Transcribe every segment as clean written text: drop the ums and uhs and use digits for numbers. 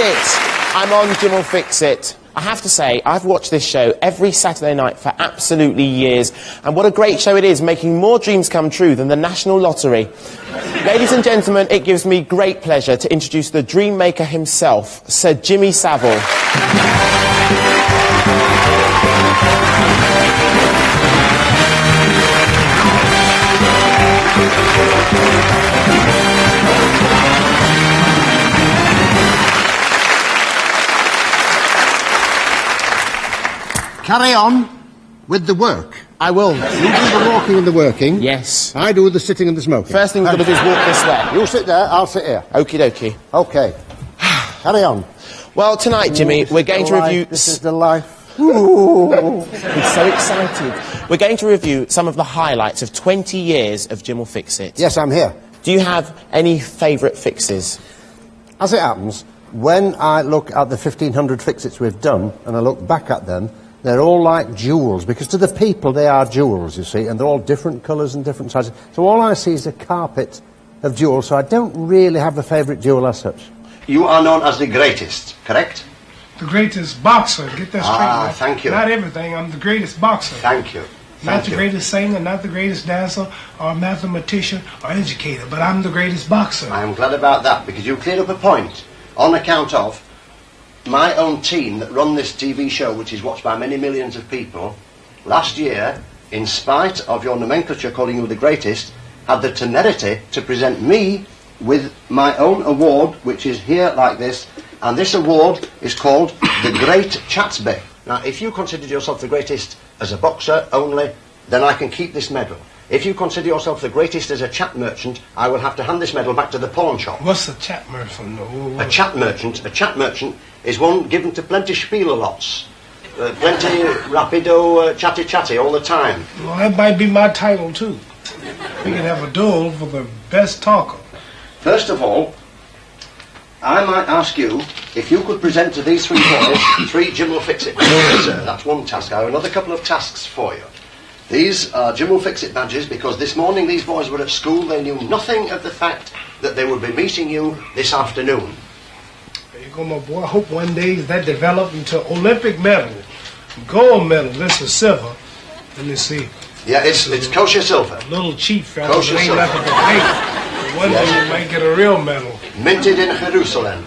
it. I'm on Jim Will Fix It. I have to say, I've watched this show every Saturday night for absolutely years, and what a great show it is, making more dreams come true than the National Lottery. Ladies and gentlemen, it gives me great pleasure to introduce the dream maker himself, Sir Jimmy Savile. Carry on with the work. I will. You do the walking and the working. Yes. I do the sitting and the smoking. First thing we've got to do is walk this way. You sit there, I'll sit here. Okie dokie. OK. Carry on. Well, tonight, Jimmy, we're going to review... This is the life. I'm so excited. We're going to review some of the highlights of 20 years of Jim Will Fix It. Yes, I'm here. Do you have any favourite fixes? As it happens, when I look at the 1,500 fix-its we've done, and I look back at them, they're all like jewels, because to the people they are jewels, you see, and they're all different colours and different sizes. So all I see is a carpet of jewels, so I don't really have a favourite jewel as such. You are known as the greatest, correct? The greatest boxer. Get that straight. Ah, thank you. Not everything. I'm the greatest boxer. Thank you. Not the greatest singer, not the greatest dancer, or mathematician, or educator, but I'm the greatest boxer. I am glad about that, because you cleared up a point on account of my own team that run this TV show, which is watched by many millions of people. Last year, in spite of your nomenclature calling you the greatest, had the temerity to present me with my own award, which is here like this, and this award is called the Great Chatsby. Now, if you considered yourself the greatest as a boxer only, then I can keep this medal. If you consider yourself the greatest as a chat merchant, I will have to hand this medal back to the pawn shop. What's a chat merchant? A chat merchant is one given to plenty spieler lots. Plenty rapido, chatty all the time. Well, that might be my title, too. We can have a duel for the best talker. First of all, I might ask you if you could present to these three boys 3 Jim Will Fix It badges, sir. That's one task. I have another couple of tasks for you. These are Jim Will Fix It badges because this morning these boys were at school. They knew nothing of the fact that they would be meeting you this afternoon. There you go, my boy. I hope one day that develop into Olympic medal, gold medal. This is silver. Let me see. Yeah, it's kosher silver. A little cheap, fella. Kosher ain't silver. nothing but paper. One day you might get a real medal. Minted in Jerusalem.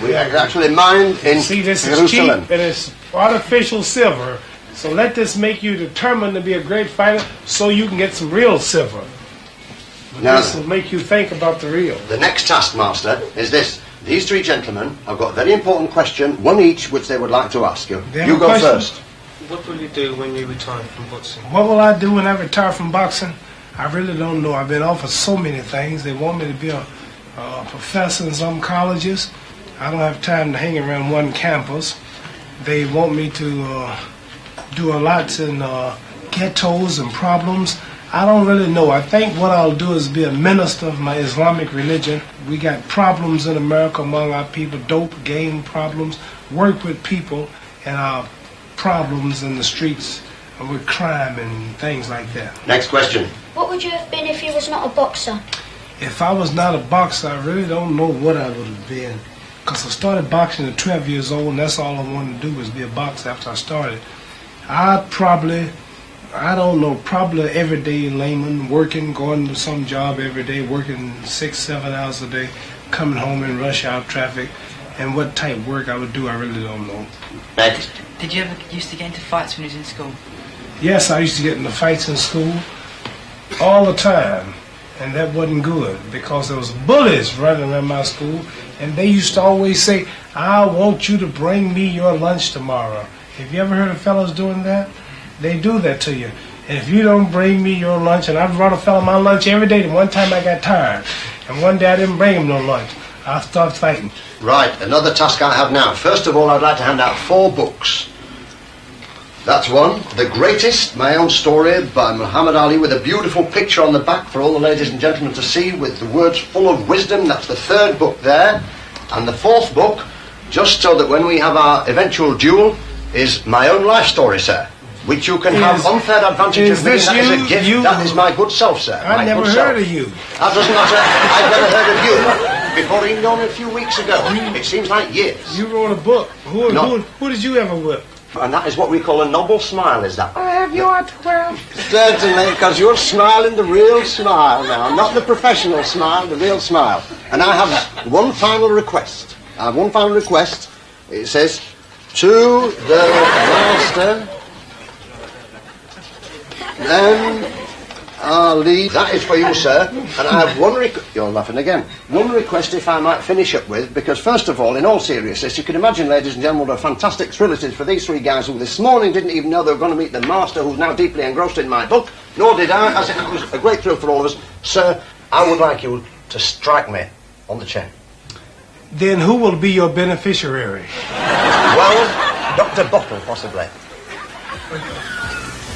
We actually mined in See, this Jerusalem. is cheap and it's artificial silver. So let this make you determined to be a great fighter so you can get some real silver. But Now, this will make you think about the real. the next taskmaster is this. These 3 gentlemen have got a very important question, one each, which they would like to ask you. They have You a go question? first. What will you do when you retire from boxing? What will I do when I retire from boxing? I really don't know. I've been offered so many things. They want me to be a professor in some colleges. I don't have time to hang around one campus. They want me to do a lot in ghettos and problems. I don't really know. I think what I'll do is be a minister of my Islamic religion. We got problems in America among our people, dope, gang problems. Work with people and our problems in the streets with crime and things like that. Next question. What would you have been if you was not a boxer? If I was not a boxer, I really don't know what I would have been. Because I started boxing at 12 years old, and that's all I wanted to do was be a boxer after I started. I'd probably, I don't know, probably everyday layman, working, going to some job every day, working 6-7 hours a day, coming home in rush hour traffic. And what type of work I would do, I really don't know. Next. Did you ever used to get into fights when you was in school? Yes, I used to get into fights in school all the time, and that wasn't good because there was bullies running around my school, and they used to always say, "I want you to bring me your lunch tomorrow." Have you ever heard of fellas doing that? They do that to you. And if you don't bring me your lunch, and I've brought a fella my lunch every day, and one time I got tired, and one day I didn't bring him no lunch. I started fighting. Right, another task I have now. First of all, I'd like to hand out 4 books. That's one, The Greatest, My Own Story by Muhammad Ali, with a beautiful picture on the back for all the ladies and gentlemen to see, with the words full of wisdom. That's the 3rd book there. And the 4th book, just so that when we have our eventual duel, is My Own Life Story, sir, which you can have unfair advantage of me. That is a gift. That is my good self, sir. I never heard of you. That doesn't matter. I've never heard of you. before he gone a few weeks ago. It seems like years. You wrote a book. No. Who did you ever whip? And that is what we call a noble smile, is that? I have your 12. Certainly, because you're smiling the real smile now, not the professional smile, the real smile. And I have one final request. It says, to the master, then I'll leave. That is for you, sir. And I have one you're laughing again. One request, if I might finish up with, because first of all, in all seriousness, you can imagine, ladies and gentlemen, what a fantastic thrill it is for these three guys who this morning didn't even know they were going to meet the master, who's now deeply engrossed in my book, nor did I, as it was a great thrill for all of us. Sir, I would like you to strike me on the chin. Then who will be your beneficiary? Well, Dr. Bottle, possibly.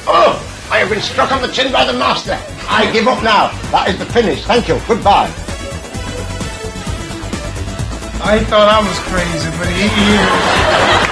Oh! I have been struck on the chin by the master. I give up now. That is the finish. Thank you. Goodbye. I thought I was crazy, but he is.